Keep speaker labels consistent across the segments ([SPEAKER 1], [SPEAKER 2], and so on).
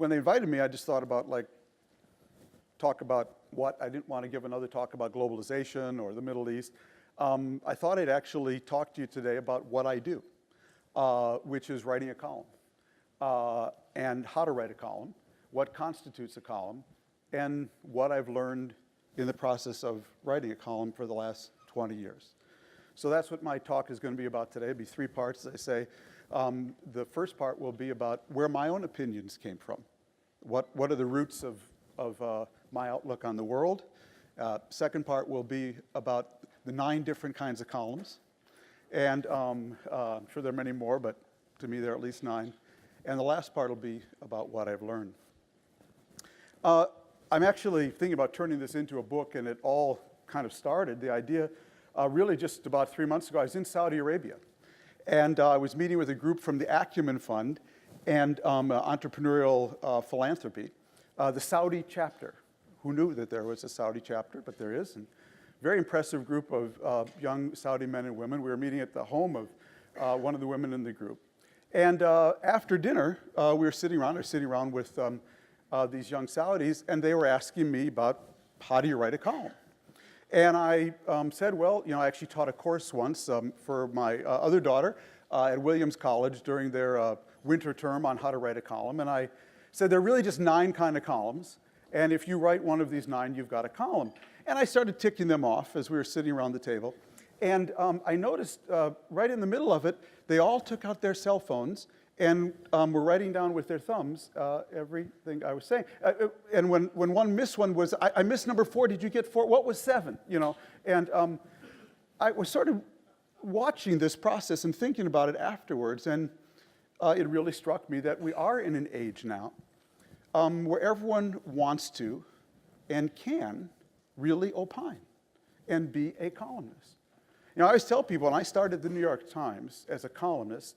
[SPEAKER 1] when they invited me, I just thought about talk about what. I didn't want to give another talk about globalization or the Middle East. I thought I'd actually talk to you today about what I do, which is writing a column, and how to write a column, what constitutes a column, and what I've learned in the process of writing a column for the last 20 years. So that's what my talk is going to be about today. It'll be 3 parts, as I say. The first part will be about where my own opinions came from. What are the roots of my outlook on the world? Second part will be about the 9 different kinds of columns. And I'm sure there are many more, but to me there are at least 9. And the last part will be about what I've learned. I'm actually thinking about turning this into a book, and it all kind of started, the idea, really just about 3 months ago. I was in Saudi Arabia, and I was meeting with a group from the Acumen Fund and entrepreneurial philanthropy, the Saudi chapter. Who knew that there was a Saudi chapter? But there is. And very impressive group of young Saudi men and women. We were meeting at the home of one of the women in the group. And after dinner, we were sitting around with these young Saudis, and they were asking me about how do you write a column. And I said, well, I actually taught a course once for my other daughter at Williams College during their winter term on how to write a column. And I said there are really just 9 kind of columns. And if you write one of these 9, you've got a column. And I started ticking them off as we were sitting around the table. And I noticed right in the middle of it, they all took out their cell phones and were writing down with their thumbs everything I was saying. And when one missed one was, I missed number 4, did you get 4? What was 7? And I was sort of watching this process and thinking about it afterwards. And it really struck me that we are in an age now where everyone wants to and can really opine and be a columnist. I always tell people, when I started the New York Times as a columnist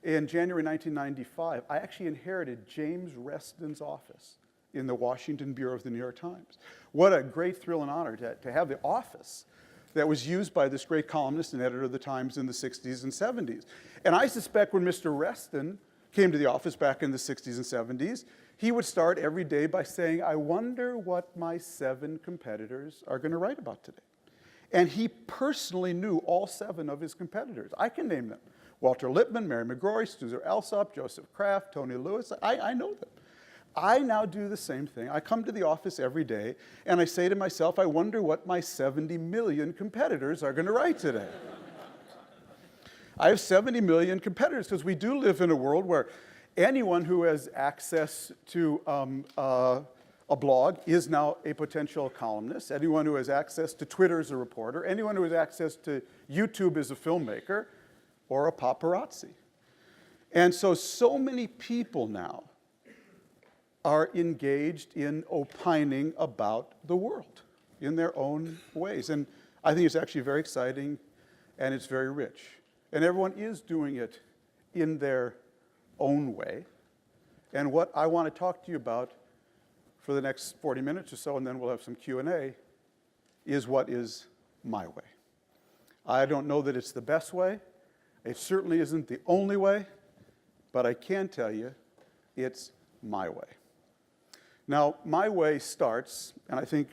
[SPEAKER 1] in January 1995, I actually inherited James Reston's office in the Washington Bureau of the New York Times. What a great thrill and honor to have the office that was used by this great columnist and editor of the Times in the 60s and 70s. And I suspect when Mr. Reston came to the office back in the 60s and 70s, he would start every day by saying, I wonder what my 7 competitors are going to write about today. And he personally knew all 7 of his competitors. I can name them. Walter Lippmann, Mary McGrory, Susan Alsop, Joseph Kraft, Tony Lewis. I know them. I now do the same thing. I come to the office every day, and I say to myself, I wonder what my 70 million competitors are going to write today. I have 70 million competitors because we do live in a world where anyone who has access to a blog is now a potential columnist. Anyone who has access to Twitter is a reporter. Anyone who has access to YouTube is a filmmaker or a paparazzi. And so many people now are engaged in opining about the world in their own ways. And I think it's actually very exciting, and it's very rich. And everyone is doing it in their own way. And what I want to talk to you about for the next 40 minutes or so, and then we'll have some Q&A, is what is my way. I don't know that it's the best way. It certainly isn't the only way, but I can tell you it's my way. Now, my way starts, and I think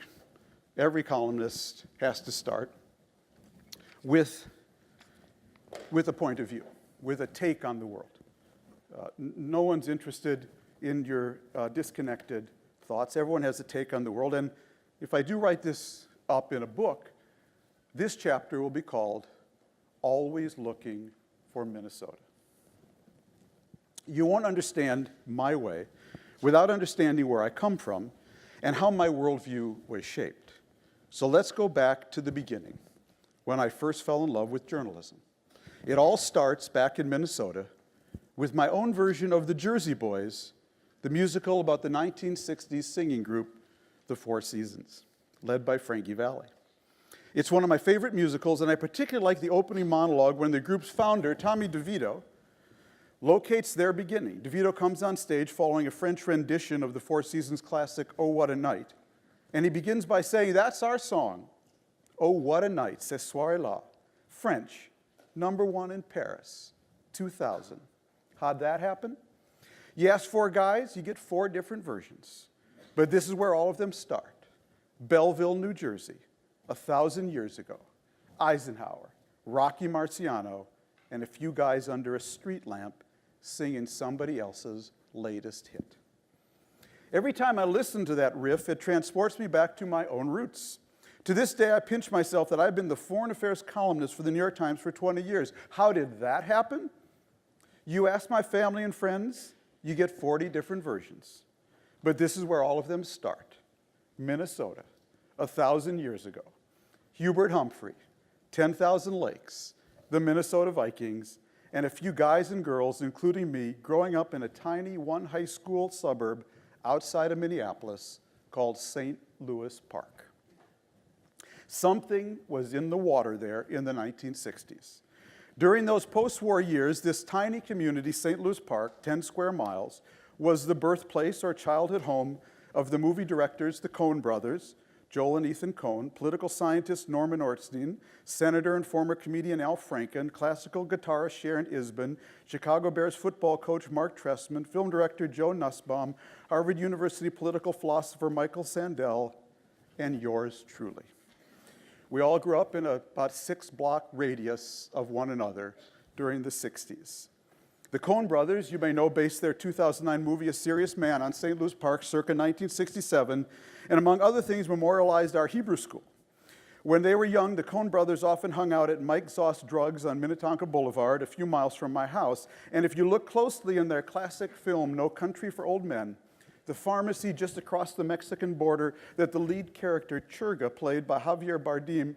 [SPEAKER 1] every columnist has to start, with a point of view, with a take on the world. No one's interested in your disconnected thoughts. Everyone has a take on the world. And if I do write this up in a book, this chapter will be called Always Looking for Minnesota. You won't understand my way without understanding where I come from and how my worldview was shaped. So let's go back to the beginning, when I first fell in love with journalism. It all starts back in Minnesota with my own version of the Jersey Boys, the musical about the 1960s singing group, the Four Seasons, led by Frankie Valli. It's one of my favorite musicals, and I particularly like the opening monologue when the group's founder, Tommy DeVito, locates their beginning. DeVito comes on stage following a French rendition of the Four Seasons classic, Oh, What a Night. And he begins by saying, that's our song, Oh, What a Night, Ce Soir-là, French, #1 in Paris, 2000. How'd that happen? You ask 4 guys, you get 4 different versions. But this is where all of them start. Belleville, New Jersey, 1,000 years ago. Eisenhower, Rocky Marciano, and a few guys under a street lamp singing somebody else's latest hit. Every time I listen to that riff, it transports me back to my own roots. To this day, I pinch myself that I've been the foreign affairs columnist for the New York Times for 20 years. How did that happen? You ask my family and friends, you get 40 different versions. But this is where all of them start. Minnesota, 1,000 years ago. Hubert Humphrey, 10,000 Lakes, the Minnesota Vikings, and a few guys and girls, including me, growing up in a tiny one-high-school suburb outside of Minneapolis called St. Louis Park. Something was in the water there in the 1960s. During those post-war years, this tiny community, St. Louis Park, 10 square miles, was the birthplace or childhood home of the movie directors, the Coen brothers, Joel and Ethan Coen, political scientist Norman Ornstein, senator and former comedian Al Franken, classical guitarist Sharon Isbin, Chicago Bears football coach Mark Trestman, film director Joe Nussbaum, Harvard University political philosopher Michael Sandel, and yours truly. We all grew up in about 6-block radius of one another during the 60s. The Coen brothers, you may know, based their 2009 movie A Serious Man on St. Louis Park circa 1967, and among other things memorialized our Hebrew school. When they were young, the Coen brothers often hung out at Mike Zoss Drugs on Minnetonka Boulevard, a few miles from my house. And if you look closely in their classic film, No Country for Old Men, the pharmacy just across the Mexican border that the lead character, Churga, played by Javier Bardem,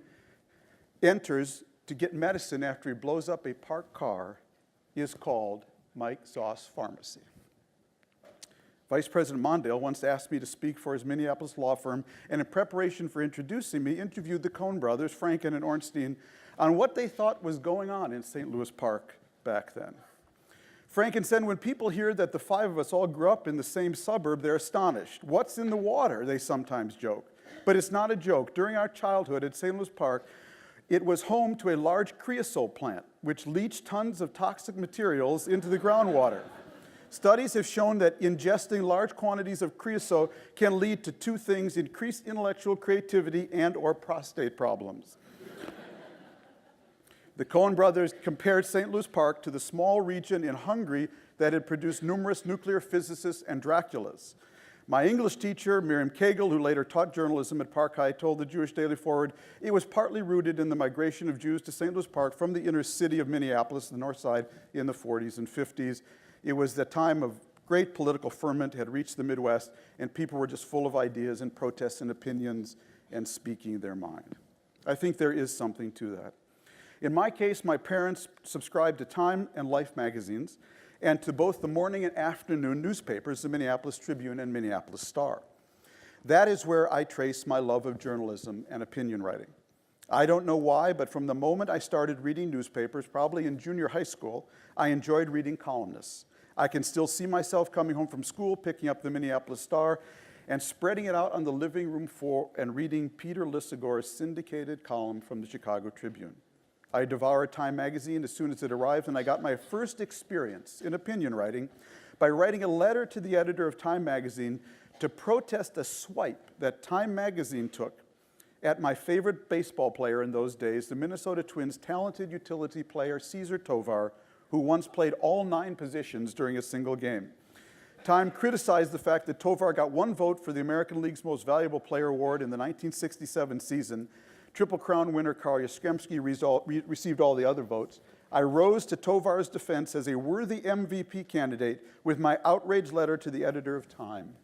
[SPEAKER 1] enters to get medicine after he blows up a parked car, is called Mike Zoss Pharmacy. Vice President Mondale once asked me to speak for his Minneapolis law firm, and in preparation for introducing me, interviewed the Coen brothers, Franken and Ornstein, on what they thought was going on in St. Louis Park back then. Franken said, when people hear that the 5 of us all grew up in the same suburb, they're astonished. What's in the water, they sometimes joke. But it's not a joke. During our childhood at St. Louis Park, it was home to a large creosote plant, which leached tons of toxic materials into the groundwater. Studies have shown that ingesting large quantities of creosote can lead to 2 things: increased intellectual creativity and/or prostate problems. The Coen brothers compared St. Louis Park to the small region in Hungary that had produced numerous nuclear physicists and Draculas. My English teacher, Miriam Cagle, who later taught journalism at Park High, told the Jewish Daily Forward it was partly rooted in the migration of Jews to St. Louis Park from the inner city of Minneapolis, the north side, in the 40s and 50s. It was the time of great political ferment had reached the Midwest, and people were just full of ideas and protests and opinions and speaking their mind. I think there is something to that. In my case, my parents subscribed to Time and Life magazines and to both the morning and afternoon newspapers, the Minneapolis Tribune and Minneapolis Star. That is where I trace my love of journalism and opinion writing. I don't know why, but from the moment I started reading newspapers, probably in junior high school, I enjoyed reading columnists. I can still see myself coming home from school, picking up the Minneapolis Star, and spreading it out on the living room floor and reading Peter Lissagor's syndicated column from the Chicago Tribune. I devoured Time magazine as soon as it arrived, and I got my first experience in opinion writing by writing a letter to the editor of Time magazine to protest a swipe that Time magazine took at my favorite baseball player in those days, the Minnesota Twins' talented utility player Cesar Tovar, who once played all 9 positions during a single game. Time criticized the fact that Tovar got 1 vote for the American League's Most Valuable Player award in the 1967 season. Triple Crown winner Carl Yastrzemski received all the other votes. I rose to Tovar's defense as a worthy MVP candidate with my outraged letter to the editor of Time.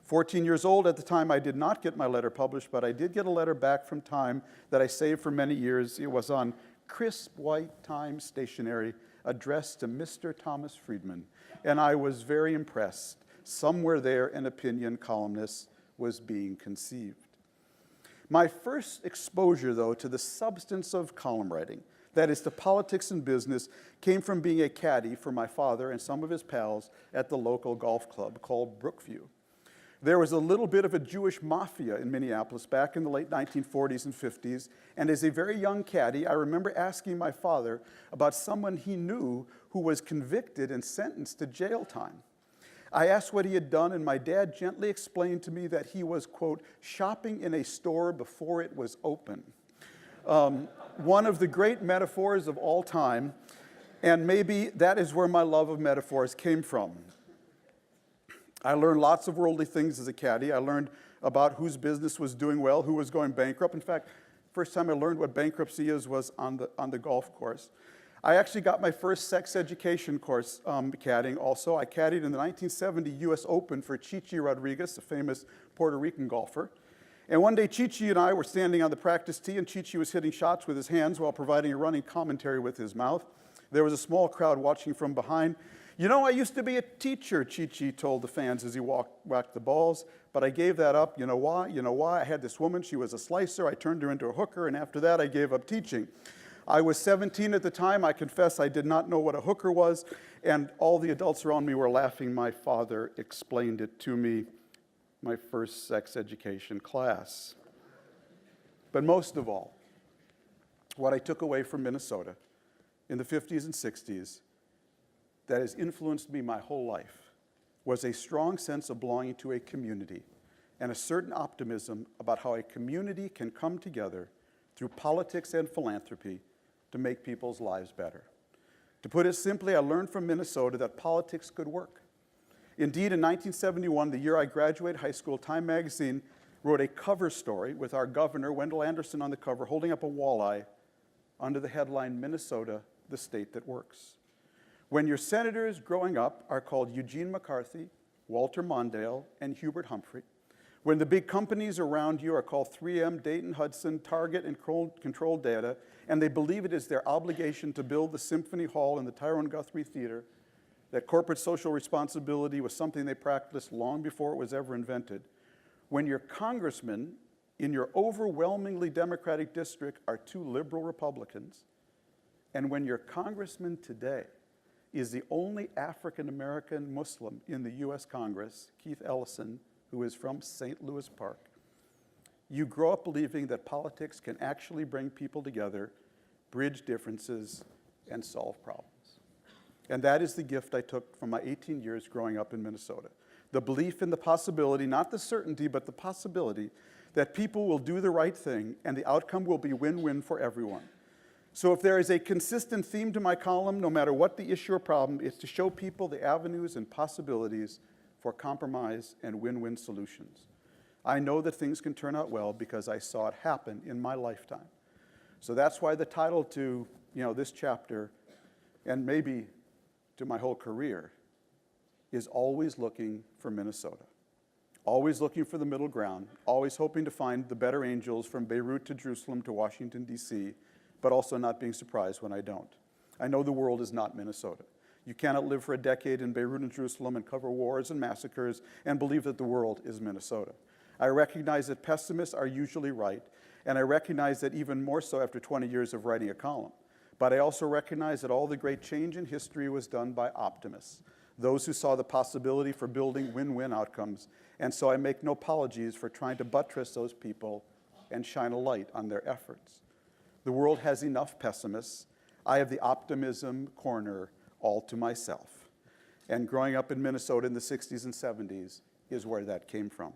[SPEAKER 1] 14 years old at the time, I did not get my letter published, but I did get a letter back from Time that I saved for many years. It was on crisp white Time stationery addressed to Mr. Thomas Friedman, and I was very impressed. Somewhere there, an opinion columnist was being conceived. My first exposure, though, to the substance of column writing, that is to politics and business, came from being a caddy for my father and some of his pals at the local golf club called Brookview. There was a little bit of a Jewish mafia in Minneapolis back in the late 1940s and 50s, and as a very young caddy, I remember asking my father about someone he knew who was convicted and sentenced to jail time. I asked what he had done, and my dad gently explained to me that he was, quote, shopping in a store before it was open. One of the great metaphors of all time, and maybe that is where my love of metaphors came from. I learned lots of worldly things as a caddy. I learned about whose business was doing well, who was going bankrupt. In fact, first time I learned what bankruptcy is was on the golf course. I actually got my first sex education course caddying also. I caddied in the 1970 U.S. Open for Chichi Rodriguez, a famous Puerto Rican golfer. And one day, Chichi and I were standing on the practice tee, and Chichi was hitting shots with his hands while providing a running commentary with his mouth. There was a small crowd watching from behind. You know, I used to be a teacher, Chichi told the fans as he whacked the balls, but I gave that up. You know why? You know why? I had this woman. She was a slicer. I turned her into a hooker, and after that, I gave up teaching. I was 17 at the time. I confess I did not know what a hooker was, and all the adults around me were laughing. My father explained it to me, my first sex education class. But most of all, what I took away from Minnesota in the 50s and 60s that has influenced me my whole life was a strong sense of belonging to a community and a certain optimism about how a community can come together through politics and philanthropy to make people's lives better. To put it simply, I learned from Minnesota that politics could work. Indeed, in 1971, the year I graduated high school, Time magazine wrote a cover story with our governor, Wendell Anderson, on the cover, holding up a walleye under the headline, Minnesota, the state that works. When your senators growing up are called Eugene McCarthy, Walter Mondale, and Hubert Humphrey, when the big companies around you are called 3M, Dayton Hudson, Target, and Control Data, and they believe it is their obligation to build the Symphony Hall and the Tyrone Guthrie Theater, that corporate social responsibility was something they practiced long before it was ever invented, when your congressmen in your overwhelmingly Democratic district are two liberal Republicans, and when your congressman today is the only African-American Muslim in the U.S. Congress, Keith Ellison, who is from St. Louis Park, you grow up believing that politics can actually bring people together, bridge differences, and solve problems. And that is the gift I took from my 18 years growing up in Minnesota. The belief in the possibility, not the certainty, but the possibility that people will do the right thing and the outcome will be win-win for everyone. So if there is a consistent theme to my column, no matter what the issue or problem, it's to show people the avenues and possibilities for compromise and win-win solutions. I know that things can turn out well because I saw it happen in my lifetime. So that's why the title to this chapter, and maybe to my whole career, is Always Looking for Minnesota. Always looking for the middle ground, always hoping to find the better angels from Beirut to Jerusalem to Washington, D.C., but also not being surprised when I don't. I know the world is not Minnesota. You cannot live for a decade in Beirut and Jerusalem and cover wars and massacres and believe that the world is Minnesota. I recognize that pessimists are usually right, and I recognize that even more so after 20 years of writing a column. But I also recognize that all the great change in history was done by optimists, those who saw the possibility for building win-win outcomes, and so I make no apologies for trying to buttress those people and shine a light on their efforts. The world has enough pessimists. I have the optimism corner all to myself. And growing up in Minnesota in the 60s and 70s is where that came from.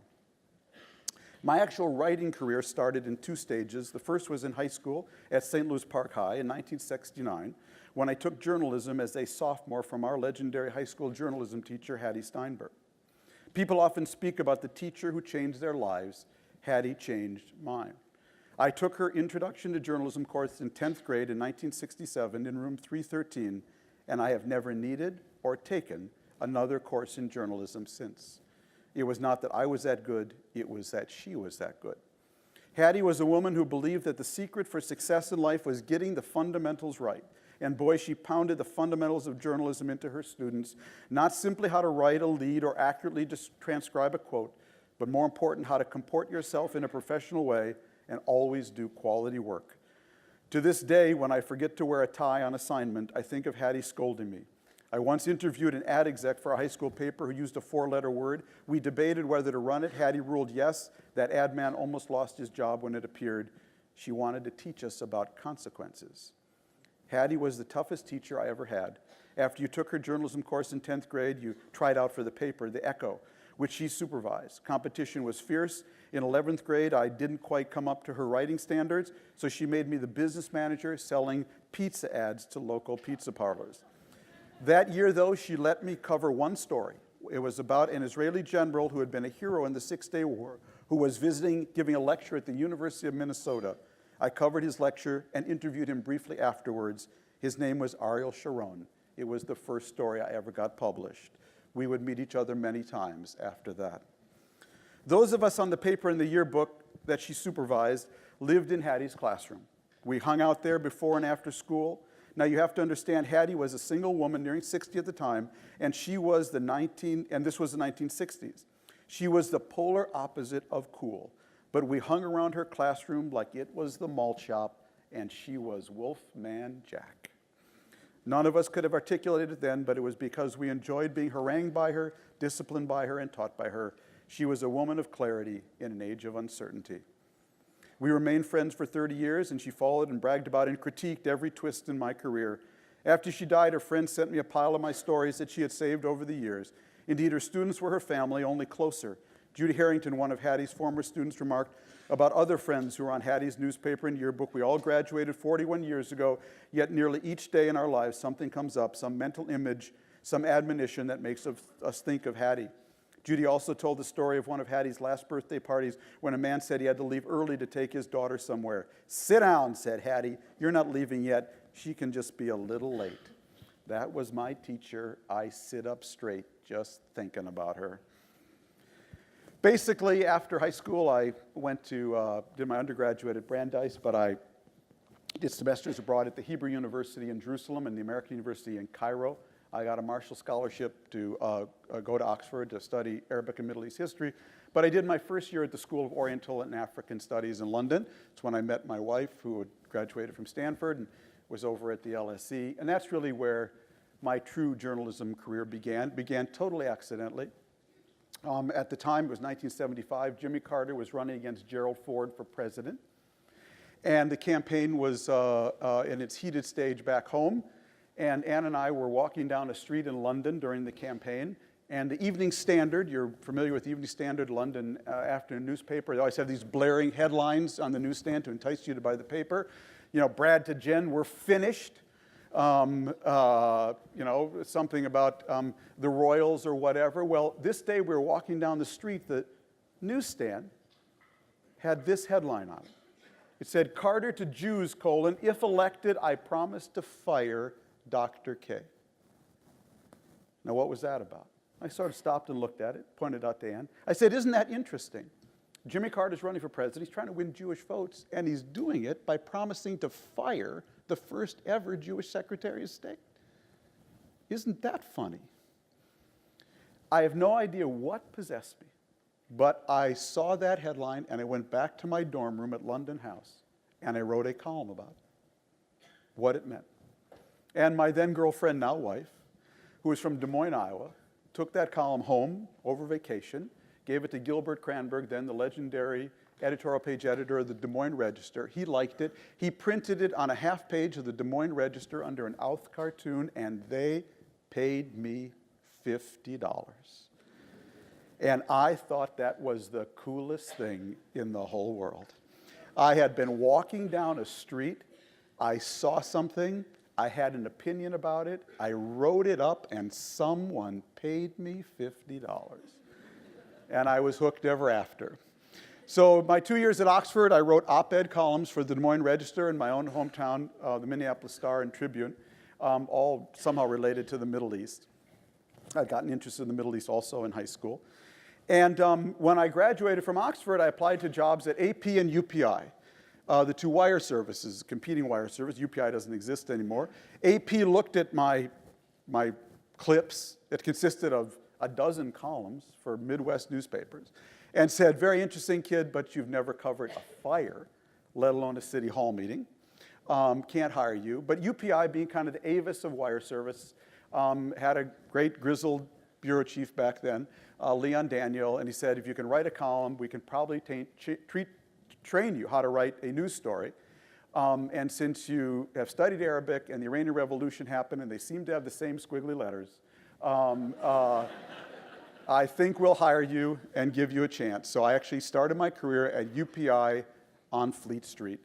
[SPEAKER 1] My actual writing career started in two stages. The first was in high school at St. Louis Park High in 1969, when I took journalism as a sophomore from our legendary high school journalism teacher, Hattie Steinberg. People often speak about the teacher who changed their lives. Hattie changed mine. I took her Introduction to Journalism course in 10th grade in 1967 in room 313, and I have never needed or taken another course in journalism since. It was not that I was that good, it was that she was that good. Hattie was a woman who believed that the secret for success in life was getting the fundamentals right. And boy, she pounded the fundamentals of journalism into her students, not simply how to write a lead or accurately just transcribe a quote, but more important, how to comport yourself in a professional way and always do quality work. To this day, when I forget to wear a tie on assignment, I think of Hattie scolding me. I once interviewed an ad exec for a high school paper who used a 4-letter word. We debated whether to run it. Hattie ruled yes. That ad man almost lost his job when it appeared. She wanted to teach us about consequences. Hattie was the toughest teacher I ever had. After you took her journalism course in 10th grade, you tried out for the paper, The Echo, which she supervised. Competition was fierce. In 11th grade, I didn't quite come up to her writing standards, so she made me the business manager selling pizza ads to local pizza parlors. That year, though, she let me cover one story. It was about an Israeli general who had been a hero in the Six-Day War, who was visiting, giving a lecture at the University of Minnesota. I covered his lecture and interviewed him briefly afterwards. His name was Ariel Sharon. It was the first story I ever got published. We would meet each other many times after that. Those of us on the paper in the yearbook that she supervised lived in Hattie's classroom. We hung out there before and after school. Now you have to understand, Hattie was a single woman nearing 60 at the time, and she was and this was the 1960s. She was the polar opposite of cool. But we hung around her classroom like it was the malt shop, and she was Wolfman Jack. None of us could have articulated it then, but it was because we enjoyed being harangued by her, disciplined by her, and taught by her. She was a woman of clarity in an age of uncertainty. We remained friends for 30 years, and she followed and bragged about and critiqued every twist in my career. After she died, her friends sent me a pile of my stories that she had saved over the years. Indeed, her students were her family, only closer. Judy Harrington, one of Hattie's former students, remarked about other friends who were on Hattie's newspaper and yearbook. We all graduated 41 years ago, yet nearly each day in our lives something comes up, some mental image, some admonition that makes us think of Hattie. Judy also told the story of one of Hattie's last birthday parties when a man said he had to leave early to take his daughter somewhere. "Sit down," said Hattie. "You're not leaving yet. She can just be a little late." That was my teacher. I sit up straight just thinking about her. Basically, after high school, I went to, did my undergraduate at Brandeis, but I did semesters abroad at the Hebrew University in Jerusalem and the American University in Cairo. I got a Marshall Scholarship to go to Oxford to study Arabic and Middle East history. But I did my first year at the School of Oriental and African Studies in London. It's when I met my wife, who had graduated from Stanford and was over at the LSE. And that's really where my true journalism career began totally accidentally. At the time, it was 1975, Jimmy Carter was running against Gerald Ford for president. And the campaign was in its heated stage back home. And Ann and I were walking down a street in London during the campaign. And the Evening Standard, you're familiar with the Evening Standard, London afternoon newspaper. They always have these blaring headlines on the newsstand to entice you to buy the paper. You know, Brad to Jen, we're finished. You know, something about the Royals or whatever. Well, this day we were walking down the street, the newsstand had this headline on it. It said, "Carter to Jews, if elected, I promise to fire Dr. K." Now, what was that about? I sort of stopped and looked at it, pointed out to Ann. I said, "Isn't that interesting? Jimmy Carter's running for president. He's trying to win Jewish votes, and he's doing it by promising to fire the first ever Jewish Secretary of State. Isn't that funny?" I have no idea what possessed me, but I saw that headline, and I went back to my dorm room at London House, and I wrote a column about it, what it meant. And my then girlfriend, now wife, who was from Des Moines, Iowa, took that column home over vacation, gave it to Gilbert Cranberg, then the legendary editorial page editor of the Des Moines Register. He liked it. He printed it on a half page of the Des Moines Register under an Outh cartoon, and they paid me $50. And I thought that was the coolest thing in the whole world. I had been walking down a street. I saw something. I had an opinion about it. I wrote it up, and someone paid me $50. And I was hooked ever after. So my 2 years at Oxford, I wrote op-ed columns for the Des Moines Register in my own hometown, the Minneapolis Star and Tribune, all somehow related to the Middle East. I'd gotten interested in the Middle East also in high school. And when I graduated from Oxford, I applied to jobs at AP and UPI, the two wire services, competing wire service. UPI doesn't exist anymore. AP looked at my clips. It consisted of a dozen columns for Midwest newspapers and said, "Very interesting kid, but you've never covered a fire, let alone a city hall meeting. Can't hire you." But UPI, being kind of the Avis of wire service, had a great grizzled bureau chief back then, Leon Daniel, and he said, "If you can write a column, we can probably train you how to write a news story." And since you have studied Arabic and the Iranian Revolution happened and they seem to have the same squiggly letters, I think we'll hire you and give you a chance. So I actually started my career at UPI on Fleet Street.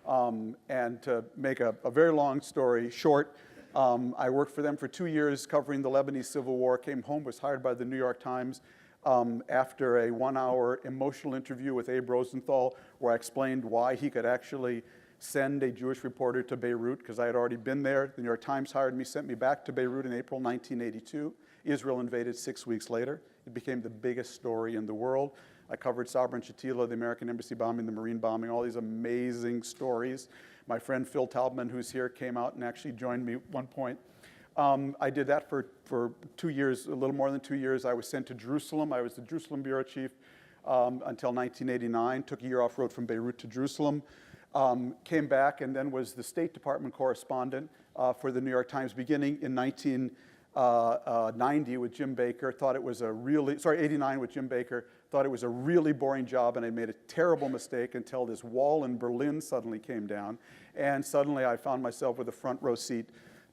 [SPEAKER 1] And to make a very long story short, I worked for them for 2 years covering the Lebanese Civil War, came home, was hired by the New York Times after a 1-hour emotional interview with Abe Rosenthal, where I explained why he could actually send a Jewish reporter to Beirut, because I had already been there. The New York Times hired me, sent me back to Beirut in April 1982. Israel invaded 6 weeks later. It became the biggest story in the world. I covered Sabra and Shatila, the American embassy bombing, the Marine bombing, all these amazing stories. My friend Phil Taubman, who's here, came out and actually joined me at one point. I did that for 2 years, a little more than 2 years. I was sent to Jerusalem. I was the Jerusalem bureau chief until 1989. Took a year off, rode from Beirut to Jerusalem. Came back and then was the State Department correspondent for the New York Times beginning in 1990 with Jim Baker. Thought it was a really, 89 with Jim Baker. Thought it was a really boring job, and I made a terrible mistake until this wall in Berlin suddenly came down. And suddenly I found myself with a front row seat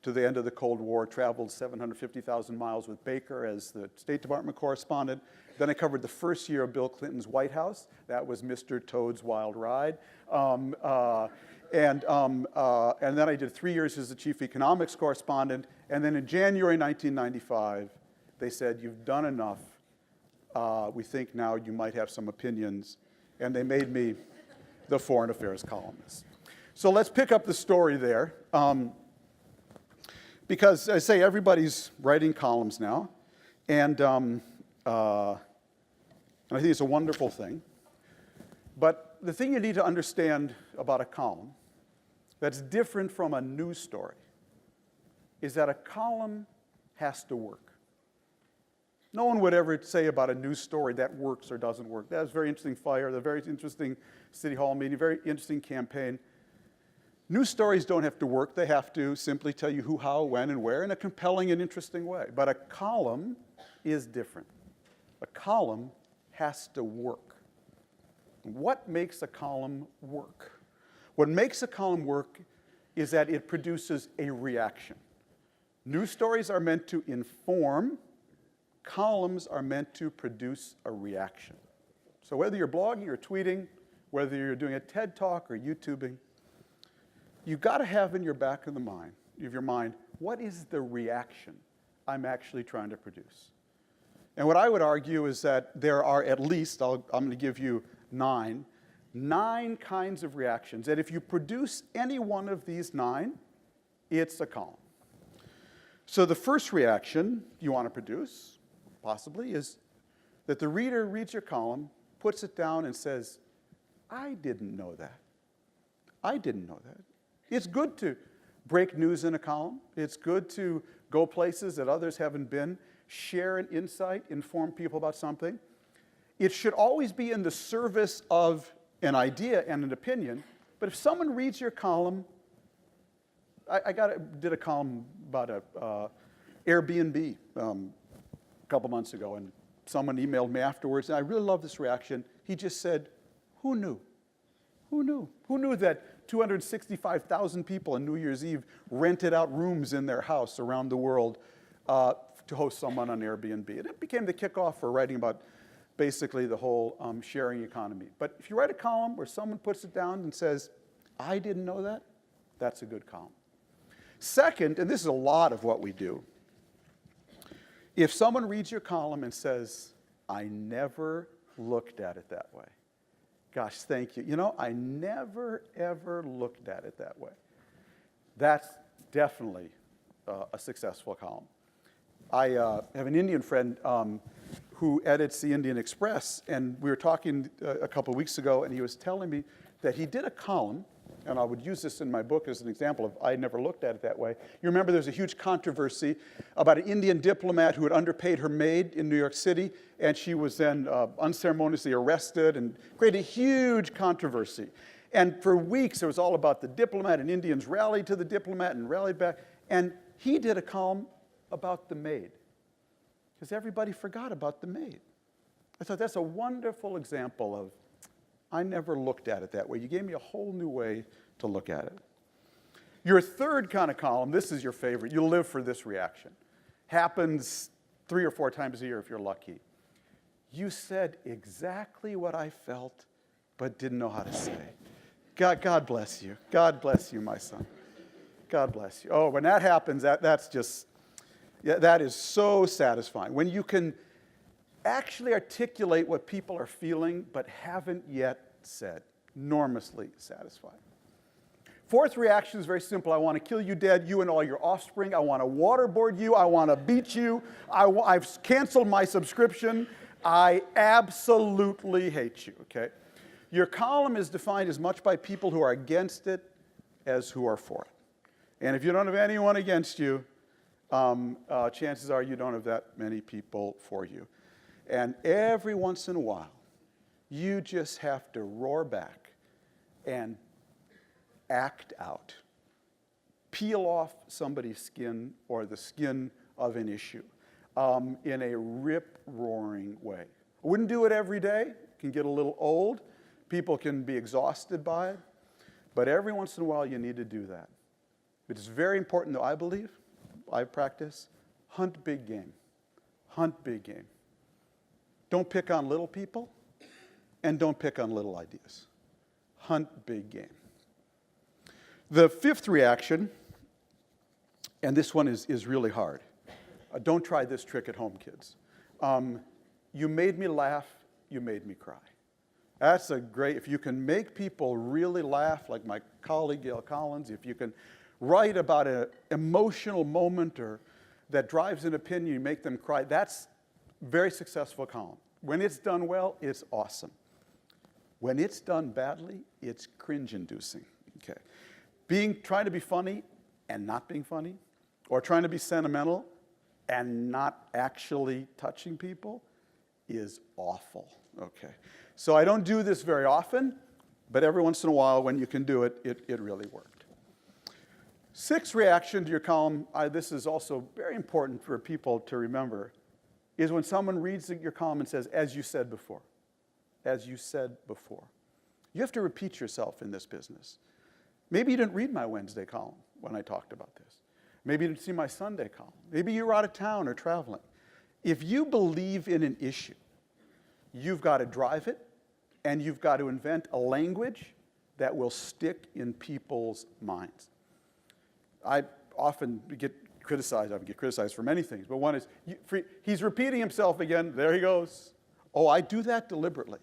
[SPEAKER 1] to the end of the Cold War, traveled 750,000 miles with Baker as the State Department correspondent. Then I covered the first year of Bill Clinton's White House. That was Mr. Toad's Wild Ride. And then I did 3 years as the chief economics correspondent. And then in January 1995, they said, "You've done enough. We think now you might have some opinions." And they made me the foreign affairs columnist. So let's pick up the story there. Because I say everybody's writing columns now. And I think it's a wonderful thing. But the thing you need to understand about a column that's different from a news story is that a column has to work. No one would ever say about a news story that works or doesn't work. That was a very interesting fire, a very interesting City Hall meeting, very interesting campaign. News stories don't have to work. They have to simply tell you who, how, when, and where in a compelling and interesting way. But a column is different. A column has to work. What makes a column work? What makes a column work is that it produces a reaction. News stories are meant to inform. Columns are meant to produce a reaction. So whether you're blogging or tweeting, whether you're doing a TED Talk or YouTubing, you've got to have in your back of your mind, what is the reaction I'm actually trying to produce? And what I would argue is that there are at least, I'm going to give you nine kinds of reactions. And if you produce any one of these 9, it's a column. So the first reaction you want to produce, possibly, is that the reader reads your column, puts it down, and says, "I didn't know that. I didn't know that." It's good to break news in a column. It's good to go places that others haven't been, share an insight, inform people about something. It should always be in the service of an idea and an opinion. But if someone reads your column, I did a column about Airbnb a couple months ago, and someone emailed me afterwards, and I really love this reaction. He just said, "Who knew? Who knew? Who knew that 265,000 people on New Year's Eve rented out rooms in their house around the world to host someone on Airbnb?" And it became the kickoff for writing about basically the whole sharing economy. But if you write a column where someone puts it down and says, "I didn't know that," that's a good column. Second, and this is a lot of what we do, if someone reads your column and says, "I never looked at it that way. Gosh, thank you. You know, I never, ever looked at it that way." That's definitely a successful column. I have an Indian friend who edits the Indian Express, and we were talking a couple of weeks ago, and he was telling me that he did a column, and I would use this in my book as an example of I never looked at it that way. You remember there was a huge controversy about an Indian diplomat who had underpaid her maid in New York City, and she was then unceremoniously arrested and created a huge controversy. And for weeks, it was all about the diplomat, and Indians rallied to the diplomat and rallied back. And he did a column about the maid, because everybody forgot about the maid. I thought that's a wonderful example of I never looked at it that way. You gave me a whole new way to look at it. Your third kind of column, this is your favorite. You'll live for this reaction. Happens 3 or 4 times a year if you're lucky. You said exactly what I felt, but didn't know how to say. God bless you. God bless you, my son. God bless you. Oh, when that happens, that's just, yeah, that is so satisfying. When you can actually articulate what people are feeling, but haven't yet said. Enormously satisfying. Fourth reaction is very simple. I want to kill you dead, you and all your offspring. I want to waterboard you. I want to beat you. I've canceled my subscription. I absolutely hate you, okay? Your column is defined as much by people who are against it as who are for it. And if you don't have anyone against you, chances are you don't have that many people for you. And every once in a while, you just have to roar back and act out. Peel off somebody's skin or the skin of an issue in a rip-roaring way. I wouldn't do it every day. It can get a little old. People can be exhausted by it. But every once in a while, you need to do that. It's very important, though, I believe, I practice, hunt big game. Hunt big game. Don't pick on little people, and don't pick on little ideas. Hunt big game. The fifth reaction, and this one is really hard. Don't try this trick at home, kids. You made me laugh, you made me cry. That's a great, if you can make people really laugh, like my colleague Gail Collins, if you can write about an emotional moment or that drives an opinion, you make them cry, that's a very successful column. When it's done well, it's awesome. When it's done badly, it's cringe-inducing. Okay. Trying to be funny and not being funny, or trying to be sentimental and not actually touching people is awful. Okay. So I don't do this very often, but every once in a while, when you can do it, it really worked. Sixth reaction to your column, this is also very important for people to remember, is when someone reads your column and says, as you said before. As you said before. You have to repeat yourself in this business. Maybe you didn't read my Wednesday column when I talked about this. Maybe you didn't see my Sunday column. Maybe you were out of town or traveling. If you believe in an issue, you've got to drive it, and you've got to invent a language that will stick in people's minds. I often get criticized. I get criticized for many things, but one is, he's repeating himself again. There he goes. Oh, I do that deliberately.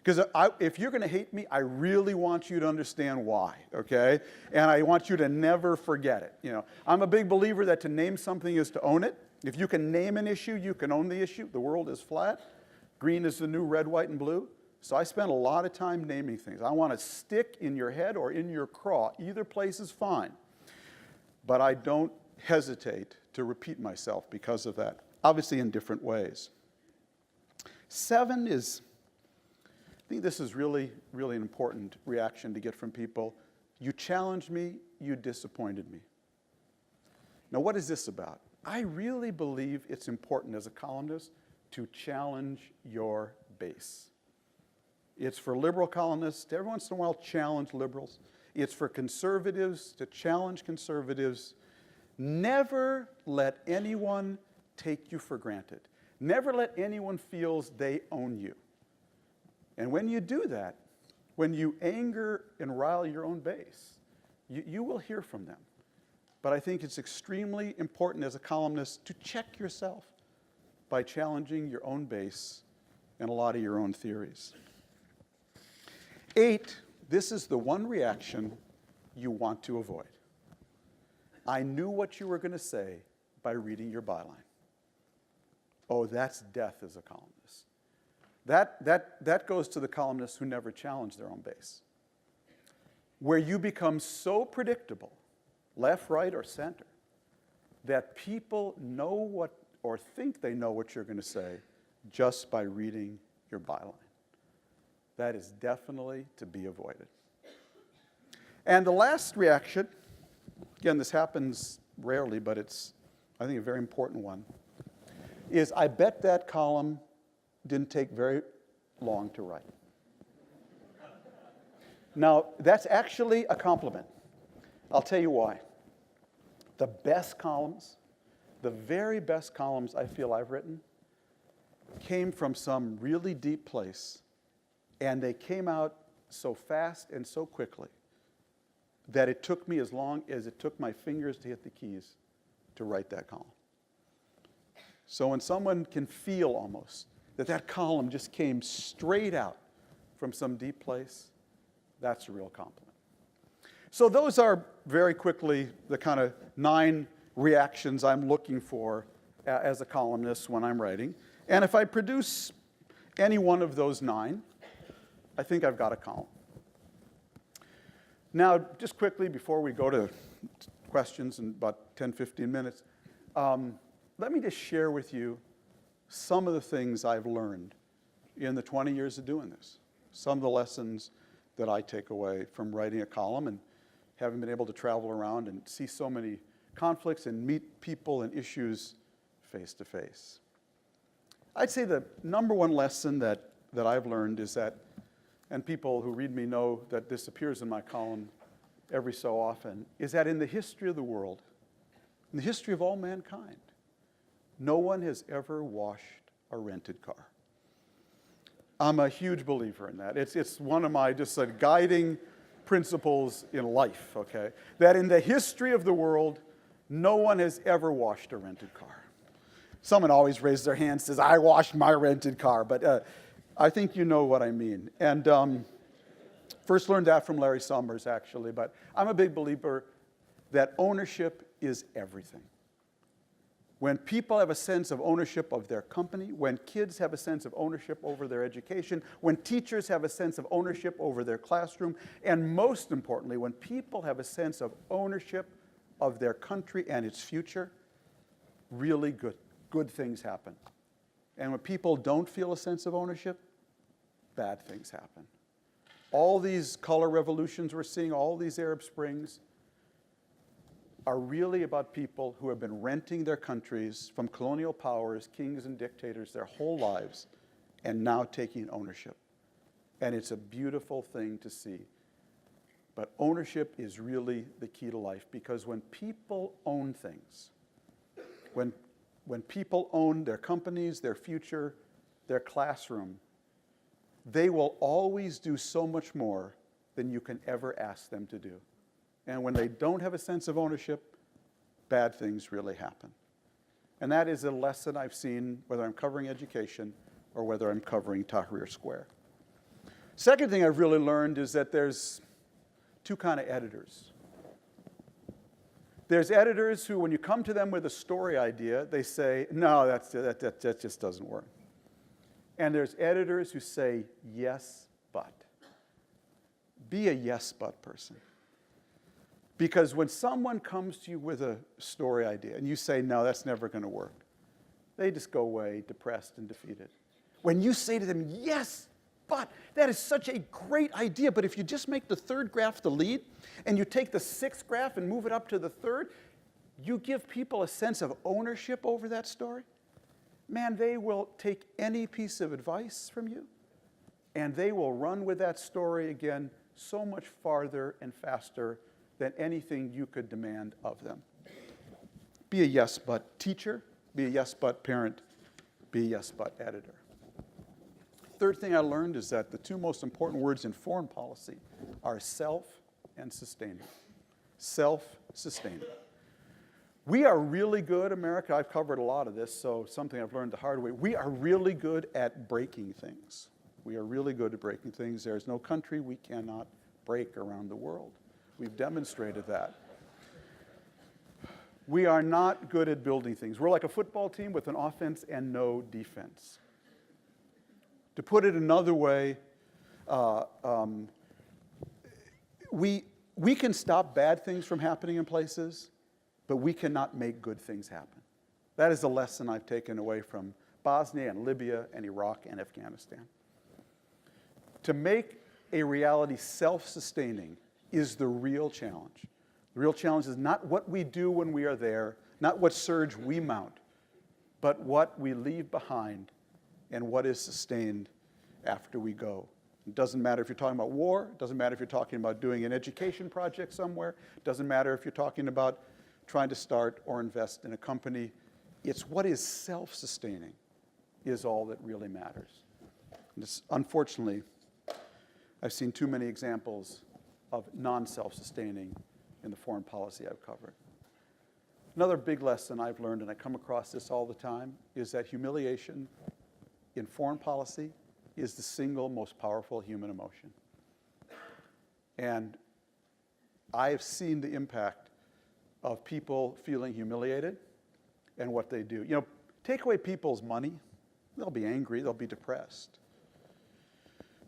[SPEAKER 1] Because if you're going to hate me, I really want you to understand why, okay? And I want you to never forget it. You know, I'm a big believer that to name something is to own it. If you can name an issue, you can own the issue. The world is flat. Green is the new red, white, and blue. So I spend a lot of time naming things. I want to stick in your head or in your craw. Either place is fine. But I don't hesitate to repeat myself because of that, obviously in different ways. 7 is, I think this is really, really an important reaction to get from people. You challenged me, you disappointed me. Now, what is this about? I really believe it's important as a columnist to challenge your base. It's for liberal columnists to every once in a while challenge liberals. It's for conservatives to challenge conservatives. Never let anyone take you for granted. Never let anyone feel they own you. And when you do that, when you anger and rile your own base, you will hear from them. But I think it's extremely important as a columnist to check yourself by challenging your own base and a lot of your own theories. 8, this is the one reaction you want to avoid. I knew what you were going to say by reading your byline. Oh, that's death as a columnist. That goes to the columnists who never challenge their own base. Where you become so predictable, left, right, or center, that people know what or think they know what you're going to say just by reading your byline. That is definitely to be avoided. And the last reaction, again, this happens rarely, but it's, I think, a very important one, is I bet that column didn't take very long to write. Now, that's actually a compliment. I'll tell you why. The best columns, the very best columns I feel I've written, came from some really deep place, and they came out so fast and so quickly that it took me as long as it took my fingers to hit the keys to write that column. So when someone can feel almost that that column just came straight out from some deep place, that's a real compliment. So those are very quickly the kind of 9 reactions I'm looking for as a columnist when I'm writing. And if I produce any one of those 9, I think I've got a column. Now, just quickly before we go to questions in about 10, 15 minutes, let me just share with you some of the things I've learned in the 20 years of doing this. Some of the lessons that I take away from writing a column and having been able to travel around and see so many conflicts and meet people and issues face to face. I'd say the number one lesson that I've learned is that, and people who read me know that this appears in my column every so often, is that in the history of the world, in the history of all mankind, no one has ever washed a rented car. I'm a huge believer in that. It's one of my just guiding principles in life, okay? That in the history of the world, no one has ever washed a rented car. Someone always raises their hand and says, I washed my rented car, but I think you know what I mean. And first learned that from Larry Summers, actually, but I'm a big believer that ownership is everything. When people have a sense of ownership of their company, when kids have a sense of ownership over their education, when teachers have a sense of ownership over their classroom, and most importantly, when people have a sense of ownership of their country and its future, really good things happen. And when people don't feel a sense of ownership, bad things happen. All these color revolutions we're seeing, all these Arab Springs, are really about people who have been renting their countries from colonial powers, kings and dictators their whole lives, and now taking ownership. And it's a beautiful thing to see. But ownership is really the key to life, because when people own things, when people own their companies, their future, their classroom, they will always do so much more than you can ever ask them to do. And when they don't have a sense of ownership, bad things really happen. And that is a lesson I've seen whether I'm covering education or whether I'm covering Tahrir Square. Second thing I've really learned is that there's 2 kinds of editors. There's editors who, when you come to them with a story idea, they say, no, that just doesn't work. And there's editors who say, yes, but. Be a yes, but person. Because when someone comes to you with a story idea and you say, no, that's never going to work, they just go away depressed and defeated. When you say to them, yes, but that is such a great idea, but if you just make the 3rd graph the lead and you take the 6th graph and move it up to the 3rd, you give people a sense of ownership over that story, man, they will take any piece of advice from you and they will run with that story again so much farther and faster than anything you could demand of them. Be a yes, but teacher. Be a yes, but parent. Be a yes, but editor. Third thing I learned is that the 2 most important words in foreign policy are self and sustaining. Self-sustaining. We are really good, America, I've covered a lot of this, so something I've learned the hard way. We are really good at breaking things. We are really good at breaking things. There's no country we cannot break around the world. We've demonstrated that. We are not good at building things. We're like a football team with an offense and no defense. To put it another way, we can stop bad things from happening in places, but we cannot make good things happen. That is a lesson I've taken away from Bosnia and Libya and Iraq and Afghanistan. To make a reality self-sustaining is the real challenge. The real challenge is not what we do when we are there, not what surge we mount, but what we leave behind and what is sustained after we go. It doesn't matter if you're talking about war. It doesn't matter if you're talking about doing an education project somewhere. It doesn't matter if you're talking about trying to start or invest in a company. It's what is self-sustaining is all that really matters. And unfortunately, I've seen too many examples of non-self-sustaining in the foreign policy I've covered. Another big lesson I've learned, and I come across this all the time, is that humiliation in foreign policy is the single most powerful human emotion. And I have seen the impact of people feeling humiliated and what they do. You know, take away people's money, they'll be angry, they'll be depressed.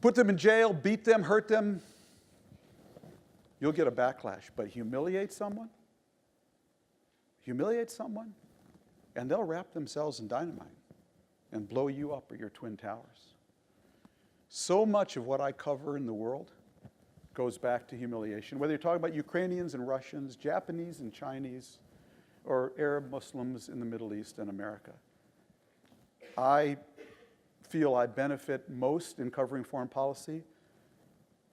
[SPEAKER 1] Put them in jail, beat them, hurt them, you'll get a backlash. But humiliate someone, and they'll wrap themselves in dynamite and blow you up or your Twin Towers. So much of what I cover in the world goes back to humiliation, whether you're talking about Ukrainians and Russians, Japanese and Chinese, or Arab Muslims in the Middle East and America. I feel I benefit most in covering foreign policy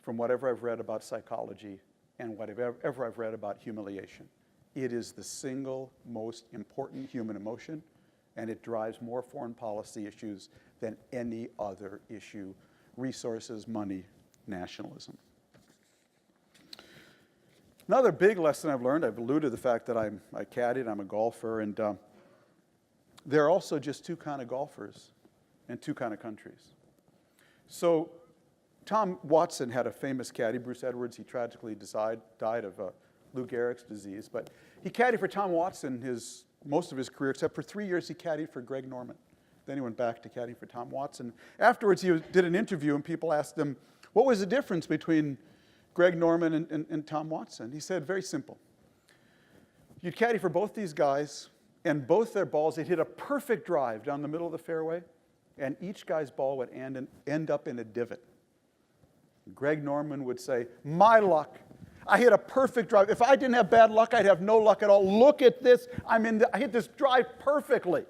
[SPEAKER 1] from whatever I've read about psychology and whatever I've read about humiliation. It is the single most important human emotion, and it drives more foreign policy issues than any other issue: resources, money, nationalism. Another big lesson I've learned, I've alluded to the fact that I caddied, I'm a golfer, and there are also just two kind of golfers and two kind of countries. So Tom Watson had a famous caddy, Bruce Edwards. He tragically died of Lou Gehrig's disease, but he caddied for Tom Watson most of his career, except for 3 years he caddied for Greg Norman. Then he went back to caddying for Tom Watson. Afterwards, he did an interview, and people asked him, what was the difference between Greg Norman and Tom Watson? He said, very simple. You'd caddy for both these guys, and both their balls, they'd hit a perfect drive down the middle of the fairway, and each guy's ball would end up in a divot. Greg Norman would say, my luck. I hit a perfect drive. If I didn't have bad luck, I'd have no luck at all. Look at this. I hit this drive perfectly.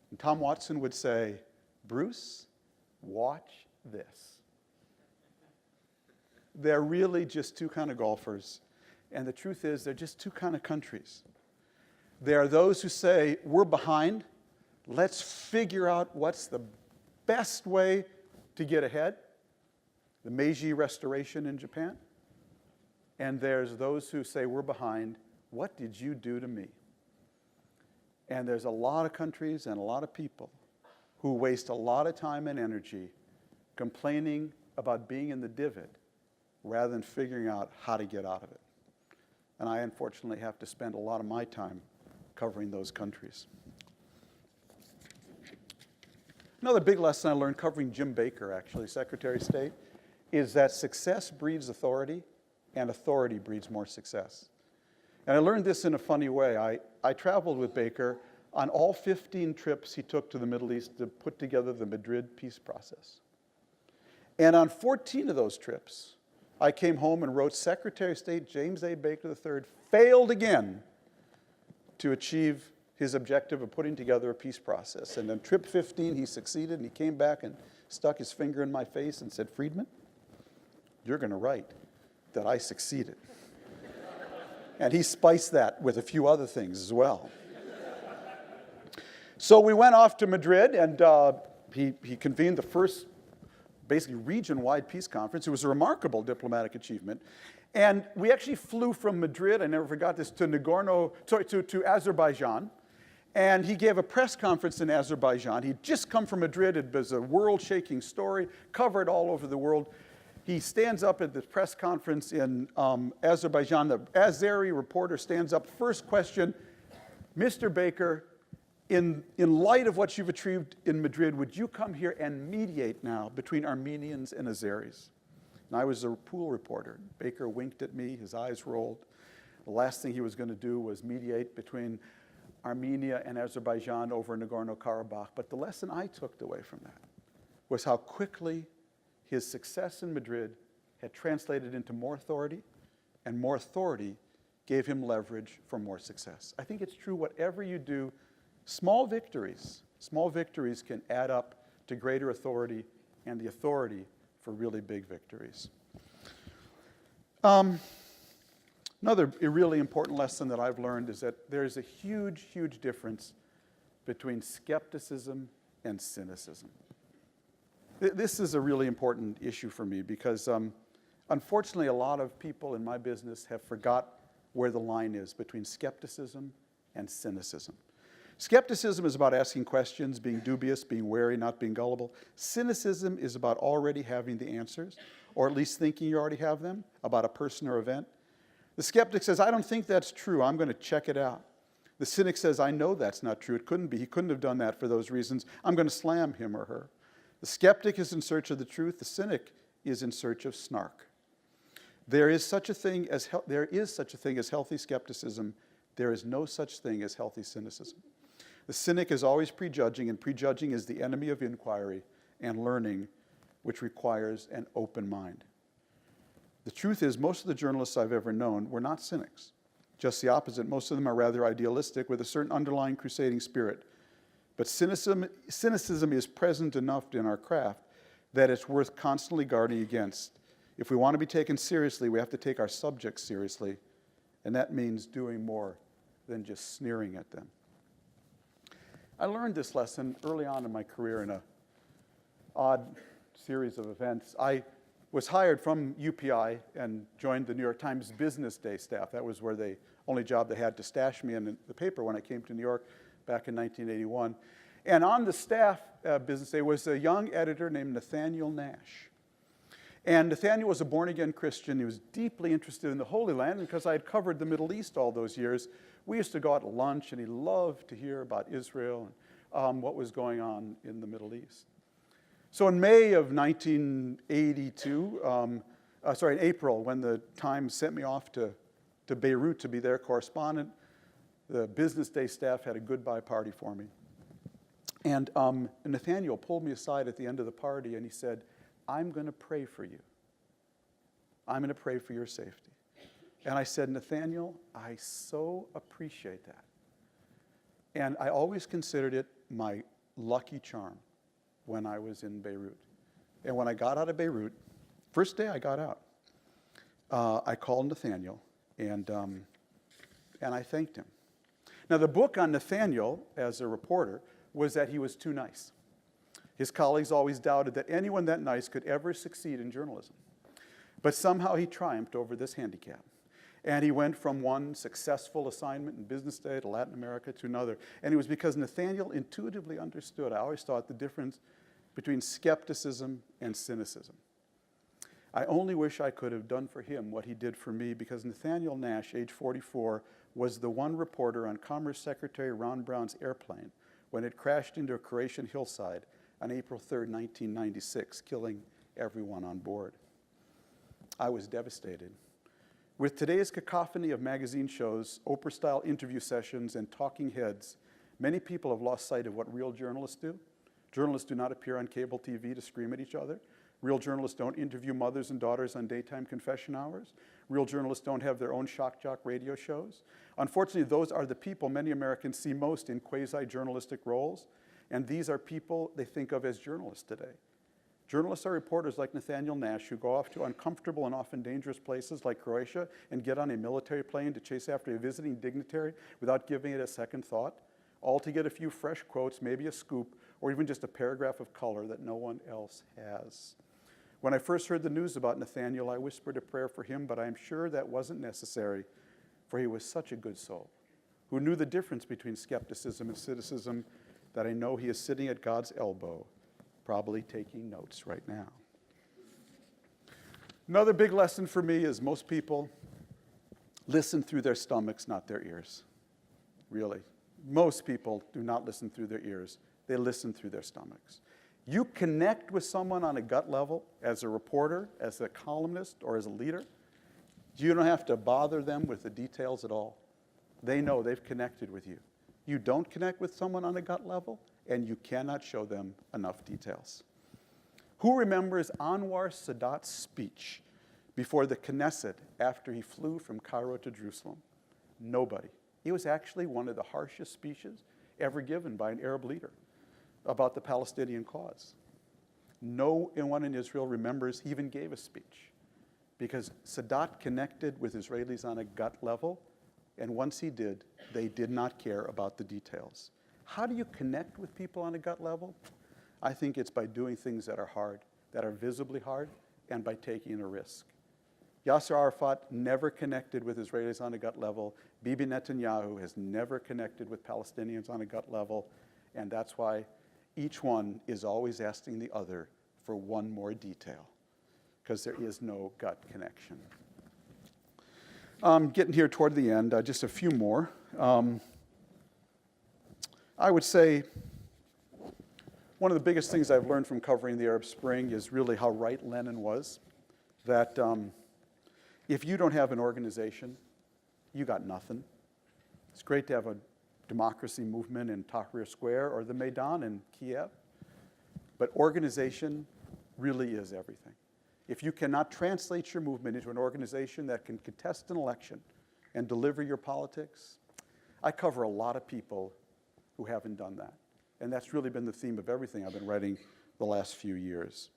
[SPEAKER 1] And Tom Watson would say, Bruce, watch this. They're really just two kind of golfers. And the truth is, they're just two kind of countries. There are those who say, we're behind. Let's figure out what's the best way to get ahead. The Meiji Restoration in Japan. And there's those who say, we're behind. What did you do to me? And there's a lot of countries and a lot of people who waste a lot of time and energy complaining about being in the divot rather than figuring out how to get out of it. And I unfortunately have to spend a lot of my time covering those countries. Another big lesson I learned covering Jim Baker, actually, Secretary of State, is that success breeds authority, and authority breeds more success. And I learned this in a funny way. I traveled with Baker on all 15 trips he took to the Middle East to put together the Madrid peace process. And on 14 of those trips, I came home and wrote, Secretary of State James A. Baker III failed again to achieve his objective of putting together a peace process. And on trip 15, he succeeded, and he came back and stuck his finger in my face and said, Friedman, you're going to write that I succeeded. And he spiced that with a few other things as well. So we went off to Madrid, and he convened the first basically region-wide peace conference. It was a remarkable diplomatic achievement. And we actually flew from Madrid, I never forgot this, to Azerbaijan. And he gave a press conference in Azerbaijan. He'd just come from Madrid. It was a world-shaking story, covered all over the world. He stands up at this press conference in Azerbaijan. The Azeri reporter stands up. First question, Mr. Baker, in light of what you've achieved in Madrid, would you come here and mediate now between Armenians and Azeris? And I was a pool reporter. Baker winked at me. His eyes rolled. The last thing he was going to do was mediate between Armenia and Azerbaijan over Nagorno-Karabakh. But the lesson I took away from that was how quickly his success in Madrid had translated into more authority, and more authority gave him leverage for more success. I think it's true whatever you do, small victories can add up to greater authority, and the authority for really big victories. Another really important lesson that I've learned is that there's a huge, huge difference between skepticism and cynicism. This is a really important issue for me because unfortunately a lot of people in my business have forgot where the line is between skepticism and cynicism. Skepticism is about asking questions, being dubious, being wary, not being gullible. Cynicism is about already having the answers, or at least thinking you already have them, about a person or event. The skeptic says, I don't think that's true. I'm going to check it out. The cynic says, I know that's not true. It couldn't be. He couldn't have done that for those reasons. I'm going to slam him or her. The skeptic is in search of the truth. The cynic is in search of snark. There is such a thing as healthy skepticism. There is no such thing as healthy cynicism. The cynic is always prejudging, and prejudging is the enemy of inquiry and learning, which requires an open mind. The truth is, most of the journalists I've ever known were not cynics. Just the opposite. Most of them are rather idealistic with a certain underlying crusading spirit. But cynicism is present enough in our craft that it's worth constantly guarding against. If we want to be taken seriously, we have to take our subjects seriously, and that means doing more than just sneering at them. I learned this lesson early on in my career in an odd series of events. I was hired from UPI and joined the New York Times Business Day staff. That was where the only job they had to stash me in the paper when I came to New York back in 1981. And on the staff Business Day was a young editor named Nathaniel Nash. And Nathaniel was a born-again Christian. He was deeply interested in the Holy Land, and because I had covered the Middle East all those years, we used to go out to lunch, and he loved to hear about Israel and what was going on in the Middle East. So in May of 1982, in April, when the Times sent me off to Beirut to be their correspondent, the Business Day staff had a goodbye party for me. And Nathaniel pulled me aside at the end of the party, and he said, I'm going to pray for you. I'm going to pray for your safety. And I said, Nathaniel, I so appreciate that. And I always considered it my lucky charm when I was in Beirut. And when I got out of Beirut, first day I got out, I called Nathaniel and I thanked him. Now the book on Nathaniel as a reporter was that he was too nice. His colleagues always doubted that anyone that nice could ever succeed in journalism. But somehow he triumphed over this handicap. And he went from one successful assignment in Business Day to Latin America to another. And it was because Nathaniel intuitively understood, I always thought, the difference between skepticism and cynicism. I only wish I could have done for him what he did for me, because Nathaniel Nash, age 44, was the one reporter on Commerce Secretary Ron Brown's airplane when it crashed into a Croatian hillside on April 3rd, 1996, killing everyone on board. I was devastated. With today's cacophony of magazine shows, Oprah-style interview sessions, and talking heads, many people have lost sight of what real journalists do. Journalists do not appear on cable TV to scream at each other. Real journalists don't interview mothers and daughters on daytime confession hours. Real journalists don't have their own shock jock radio shows. Unfortunately, those are the people many Americans see most in quasi-journalistic roles, and these are people they think of as journalists today. Journalists are reporters like Nathaniel Nash who go off to uncomfortable and often dangerous places like Croatia and get on a military plane to chase after a visiting dignitary without giving it a second thought, all to get a few fresh quotes, maybe a scoop, or even just a paragraph of color that no one else has. When I first heard the news about Nathaniel, I whispered a prayer for him, but I'm sure that wasn't necessary, for he was such a good soul who knew the difference between skepticism and cynicism, that I know he is sitting at God's elbow, probably taking notes right now. Another big lesson for me is most people listen through their stomachs, not their ears. Really. Most people do not listen through their ears. They listen through their stomachs. You connect with someone on a gut level as a reporter, as a columnist, or as a leader. You don't have to bother them with the details at all. They know they've connected with you. You don't connect with someone on a gut level, and you cannot show them enough details. Who remembers Anwar Sadat's speech before the Knesset after he flew from Cairo to Jerusalem? Nobody. It was actually one of the harshest speeches ever given by an Arab leader about the Palestinian cause. No one in Israel remembers he even gave a speech, because Sadat connected with Israelis on a gut level, and once he did, they did not care about the details. How do you connect with people on a gut level? I think it's by doing things that are hard, that are visibly hard, and by taking a risk. Yasser Arafat never connected with Israelis on a gut level. Bibi Netanyahu has never connected with Palestinians on a gut level, and that's why each one is always asking the other for one more detail, because there is no gut connection. Getting here toward the end, just a few more. I would say one of the biggest things I've learned from covering the Arab Spring is really how right Lenin was, that if you don't have an organization, you got nothing. It's great to have a democracy movement in Tahrir Square or the Maidan in Kiev, but organization really is everything. If you cannot translate your movement into an organization that can contest an election and deliver your politics, I cover a lot of people who haven't done that. And that's really been the theme of everything I've been writing the last few years.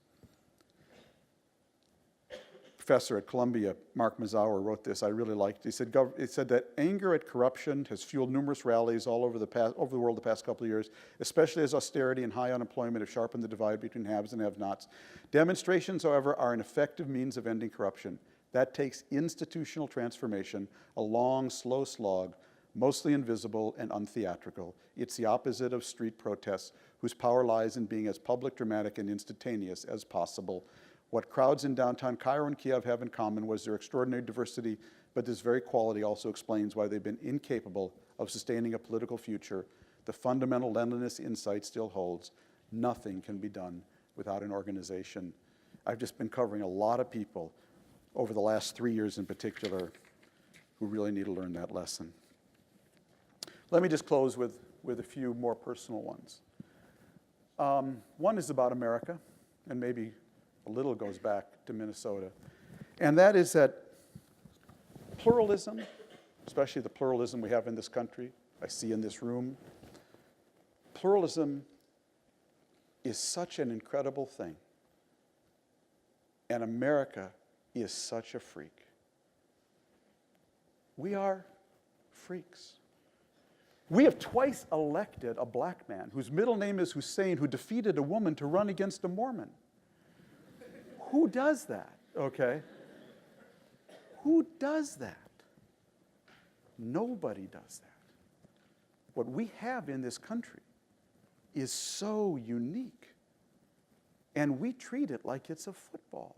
[SPEAKER 1] Professor at Columbia, Mark Mazauer, wrote this. I really liked it. He said that anger at corruption has fueled numerous rallies all over the world the past couple of years, especially as austerity and high unemployment have sharpened the divide between haves and have-nots. Demonstrations, however, are an effective means of ending corruption. That takes institutional transformation, a long, slow slog, mostly invisible and untheatrical. It's the opposite of street protests, whose power lies in being as public, dramatic, and instantaneous as possible. What crowds in downtown Cairo and Kiev have in common was their extraordinary diversity, but this very quality also explains why they've been incapable of sustaining a political future. The fundamental Leninist insight still holds. Nothing can be done without an organization. I've just been covering a lot of people over the last 3 years in particular who really need to learn that lesson. Let me just close with a few more personal ones. One is about America, and maybe a little goes back to Minnesota. And that is that pluralism, especially the pluralism we have in this country, I see in this room, pluralism is such an incredible thing. And America is such a freak. We are freaks. We have twice elected a black man whose middle name is Hussein, who defeated a woman to run against a Mormon. Who does that, okay? Who does that? Nobody does that. What we have in this country is so unique, and we treat it like it's a football.